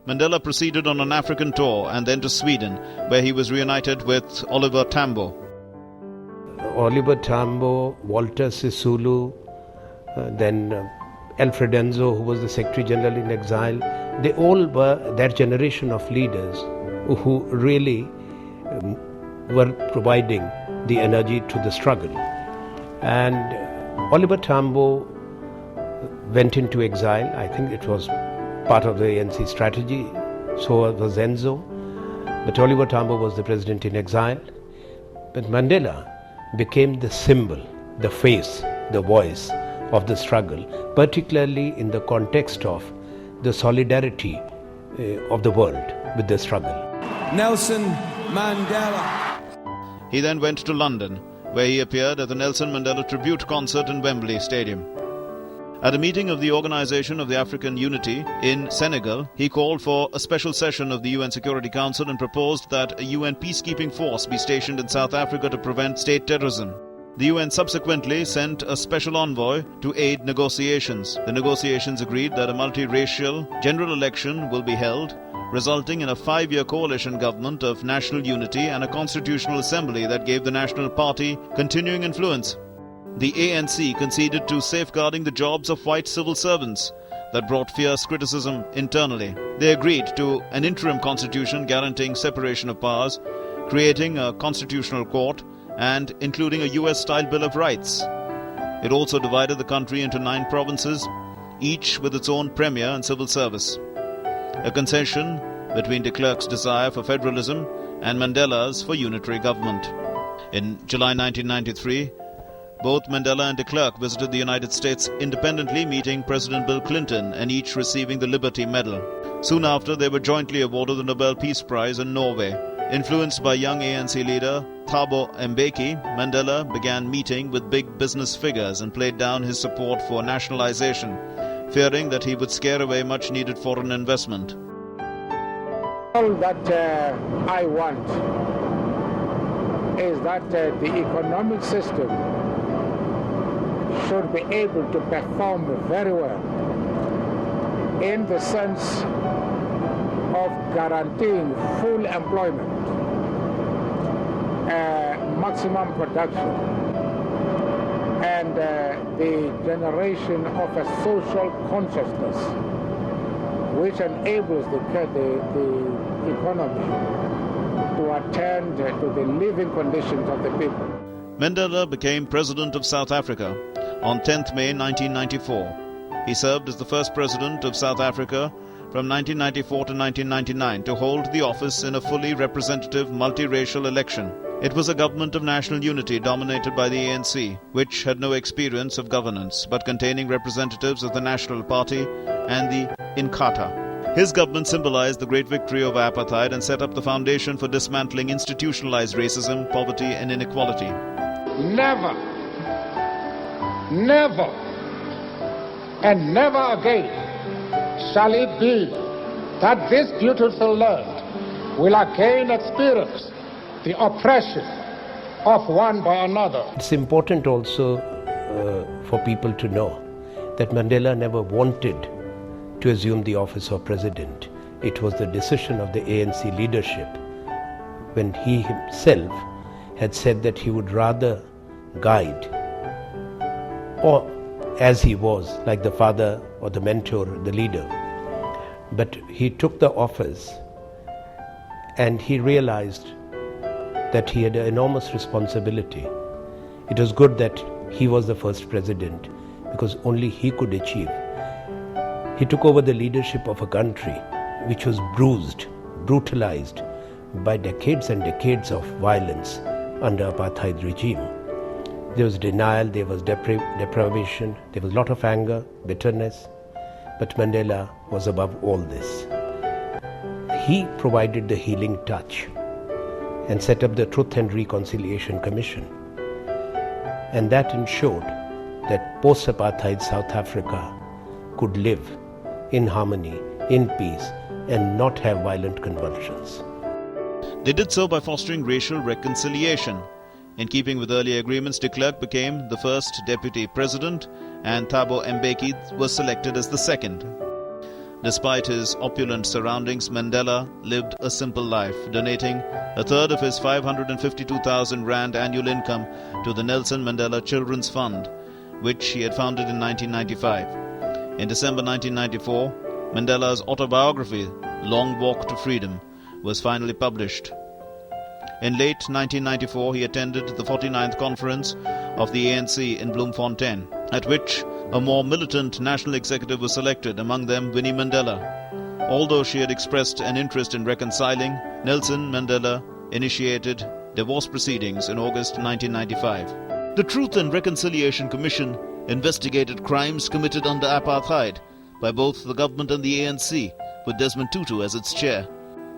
Mandela proceeded on an African tour and then to Sweden, where he was reunited with Oliver Tambo. Oliver Tambo, Walter Sisulu, then Alfred Enzo, who was the Secretary General in exile, they all were that generation of leaders who really were providing the energy to the struggle. And Oliver Tambo went into exile. I think it was part of the ANC strategy. So was Enzo. But Oliver Tambo was the president in exile. But Mandela became the symbol, the face, the voice of the struggle, particularly in the context of the solidarity of the world with the struggle. Nelson Mandela. He then went to London, where he appeared at the Nelson Mandela Tribute Concert in Wembley Stadium. At a meeting of the Organization of the African Unity in Senegal, he called for a special session of the UN Security Council and proposed that a UN peacekeeping force be stationed in South Africa to prevent state terrorism. The UN subsequently sent a special envoy to aid negotiations. The negotiations agreed that a multiracial general election will be held, resulting in a 5-year coalition government of national unity and a constitutional assembly that gave the National Party continuing influence. The ANC conceded to safeguarding the jobs of white civil servants that brought fierce criticism internally. They agreed to an interim constitution guaranteeing separation of powers, creating a constitutional court, and including a US-style Bill of Rights. It also divided the country into 9 provinces, each with its own premier and civil service. A concession between de Klerk's desire for federalism and Mandela's for unitary government. In July 1993, both Mandela and de Klerk visited the United States independently, meeting President Bill Clinton and each receiving the Liberty Medal. Soon after, they were jointly awarded the Nobel Peace Prize in Norway. Influenced by young ANC leader Thabo Mbeki, Mandela began meeting with big business figures and played down his support for nationalization, fearing that he would scare away much-needed foreign investment. All that I want is that the economic system should be able to perform very well in the sense of guaranteeing full employment, maximum production, and the generation of a social consciousness which enables the economy to attend to the living conditions of the people. Mandela became President of South Africa on 10th May 1994. He served as the first President of South Africa from 1994 to 1999 to hold the office in a fully representative multiracial election. It was a government of national unity dominated by the ANC, which had no experience of governance, but containing representatives of the National Party and the Inkatha. His government symbolized the great victory over apartheid and set up the foundation for dismantling institutionalized racism, poverty, and inequality. Never, never, and never again shall it be that this beautiful land will again experience the oppression of one by another. It's important also for people to know that Mandela never wanted to assume the office of president. It was the decision of the ANC leadership when he himself had said that he would rather guide, or as he was, like the father or the mentor, the leader. But he took the office and he realized that he had an enormous responsibility. It was good that he was the first president because only he could achieve. He took over the leadership of a country which was bruised, brutalized by decades and decades of violence under apartheid regime. There was denial, there was deprivation, there was a lot of anger, bitterness, but Mandela was above all this. He provided the healing touch and set up the Truth and Reconciliation Commission. And that ensured that post-apartheid South Africa could live in harmony, in peace, and not have violent convulsions. They did so by fostering racial reconciliation. In keeping with earlier agreements, de Klerk became the first deputy president and Thabo Mbeki was selected as the second. Despite his opulent surroundings, Mandela lived a simple life, donating a third of his 552,000 rand annual income to the Nelson Mandela Children's Fund, which he had founded in 1995. In December 1994, Mandela's autobiography, Long Walk to Freedom, was finally published. In late 1994, he attended the 49th conference of the ANC in Bloemfontein, at which a more militant national executive was selected, among them Winnie Mandela. Although she had expressed an interest in reconciling, Nelson Mandela initiated divorce proceedings in August 1995. The Truth and Reconciliation Commission investigated crimes committed under apartheid by both the government and the ANC, with Desmond Tutu as its chair.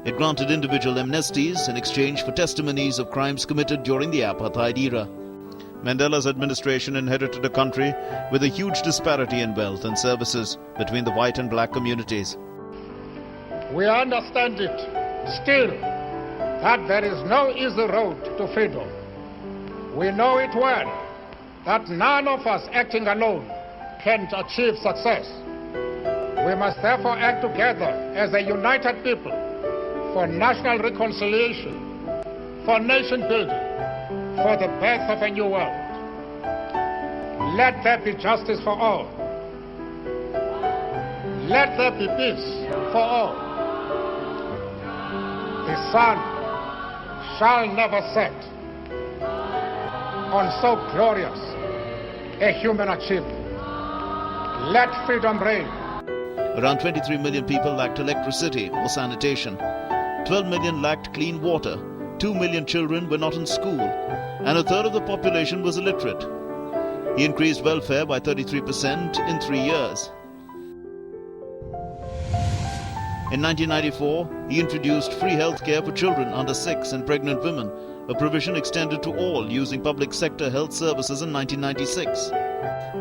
It granted individual amnesties in exchange for testimonies of crimes committed during the apartheid era. Mandela's administration inherited a country with a huge disparity in wealth and services between the white and black communities. We understand it still that there is no easy road to freedom. We know it well that none of us acting alone can achieve success. We must therefore act together as a united people for national reconciliation, for nation building, for the birth of a new world. Let there be justice for all. Let there be peace for all. The sun shall never set on so glorious a human achievement. Let freedom reign. Around 23 million people lacked electricity or sanitation. 12 million lacked clean water. 2 million children were not in school, and a third of the population was illiterate. He increased welfare by 33% in 3 years. In 1994, he introduced free health care for children under 6 and pregnant women, a provision extended to all using public sector health services in 1996.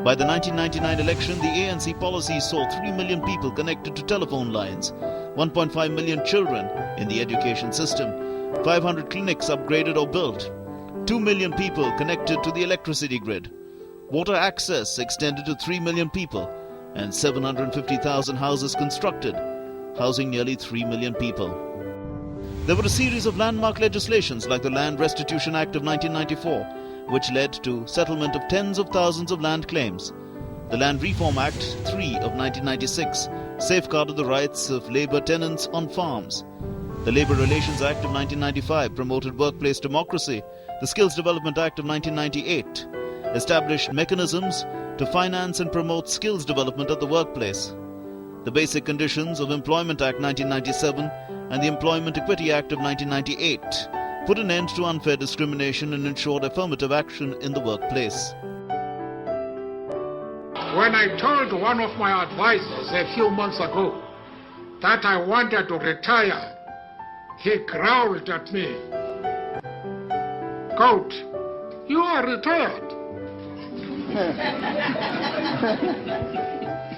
By the 1999 election, the ANC policy saw 3 million people connected to telephone lines, 1.5 million children in the education system, 500 clinics upgraded or built, 2 million people connected to the electricity grid, water access extended to 3 million people, and 750,000 houses constructed, housing nearly 3 million people. There were a series of landmark legislations like the Land Restitution Act of 1994, which led to settlement of tens of thousands of land claims. The Land Reform Act 3 of 1996 safeguarded the rights of labour tenants on farms. The Labour Relations Act of 1995 promoted workplace democracy. The Skills Development Act of 1998 established mechanisms to finance and promote skills development at the workplace. The Basic Conditions of Employment Act 1997 and the Employment Equity Act of 1998 put an end to unfair discrimination and ensured affirmative action in the workplace. When I told one of my advisors a few months ago that I wanted to retire, he growled at me, "Goat, you are retired."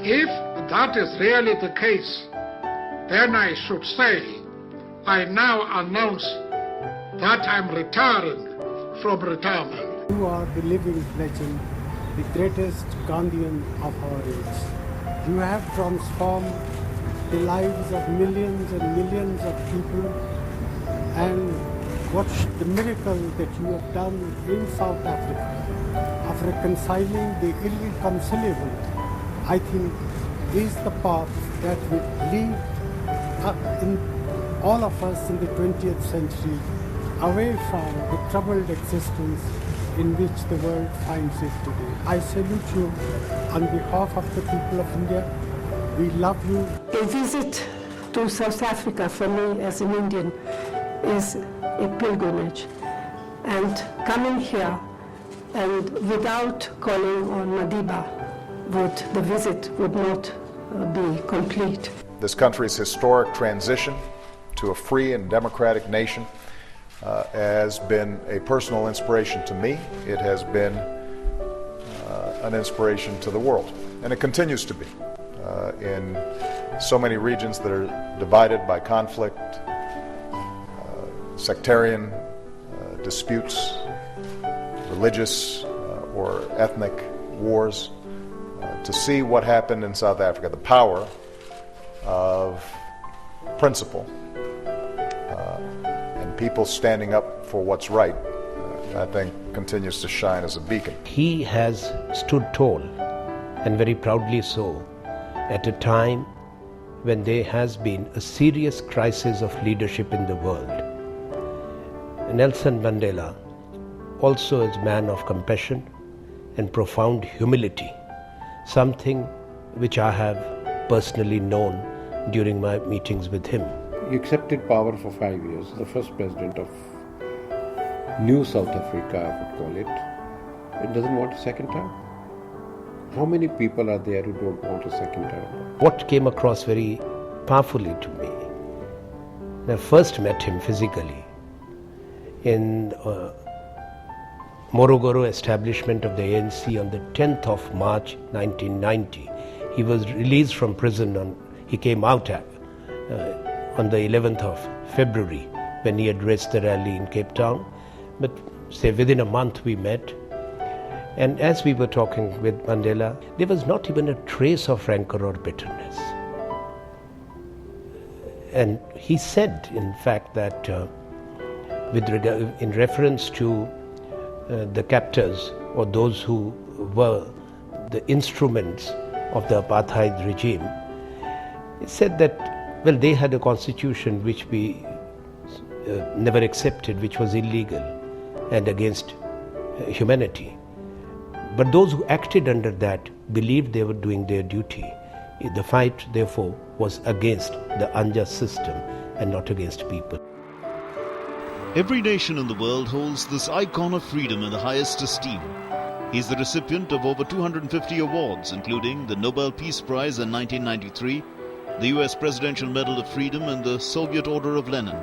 If that is really the case, then I should say, I now announce that I'm retiring from retirement. You are the living legend, the greatest Gandhian of our age. You have transformed the lives of millions and millions of people, and watch the miracle that you have done in South Africa of reconciling the irreconcilable. I think is the path that will lead in all of us in the 20th century away from the troubled existence in which the world finds it today. I salute you on behalf of the people of India. We love you. A visit to South Africa for me as an Indian is a pilgrimage. And coming here and without calling on Madiba, the visit would not be complete. This country's historic transition to a free and democratic nation has been a personal inspiration to me. It has been an inspiration to the world, and it continues to be in so many regions that are divided by conflict, sectarian disputes, religious or ethnic wars. To see what happened in South Africa, the power of principle and people standing up for what's right, I think continues to shine as a beacon. He has stood tall, and very proudly so, at a time when there has been a serious crisis of leadership in the world. Nelson Mandela also is a man of compassion and profound humility, something which I have personally known during my meetings with him. He accepted power for 5 years, the first president of New South Africa, I would call it. It doesn't want a second term. How many people are there who don't want a second term? What came across very powerfully to me, when I first met him physically in Morogoro establishment of the ANC on the 10th of March 1990. He was released from prison he came out on the 11th of February when he addressed the rally in Cape Town. But say within a month we met, and as we were talking with Mandela, there was not even a trace of rancor or bitterness. And he said, in fact, that in reference to the captors or those who were the instruments of the apartheid regime, he said that, well, they had a constitution which we never accepted, which was illegal and against humanity. But those who acted under that believed they were doing their duty. The fight, therefore, was against the unjust system and not against people. Every nation in the world holds this icon of freedom in the highest esteem. He is the recipient of over 250 awards, including the Nobel Peace Prize in 1993, the US Presidential Medal of Freedom and the Soviet Order of Lenin.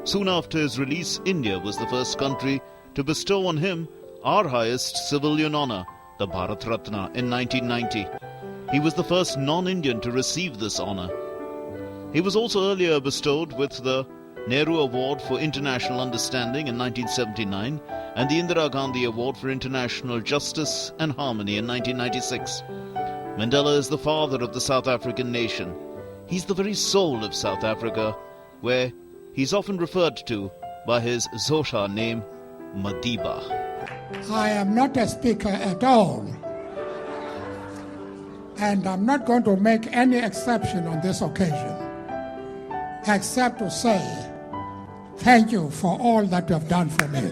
Soon after his release, India was the first country to bestow on him our highest civilian honor, the Bharat Ratna, in 1990. He was the first non-Indian to receive this honor. He was also earlier bestowed with the Nehru Award for International Understanding in 1979 and the Indira Gandhi Award for International Justice and Harmony in 1996. Mandela is the father of the South African nation. He's the very soul of South Africa, where he's often referred to by his Xhosa name, Madiba. I am not a speaker at all, and I'm not going to make any exception on this occasion, except to say thank you for all that you have done for me.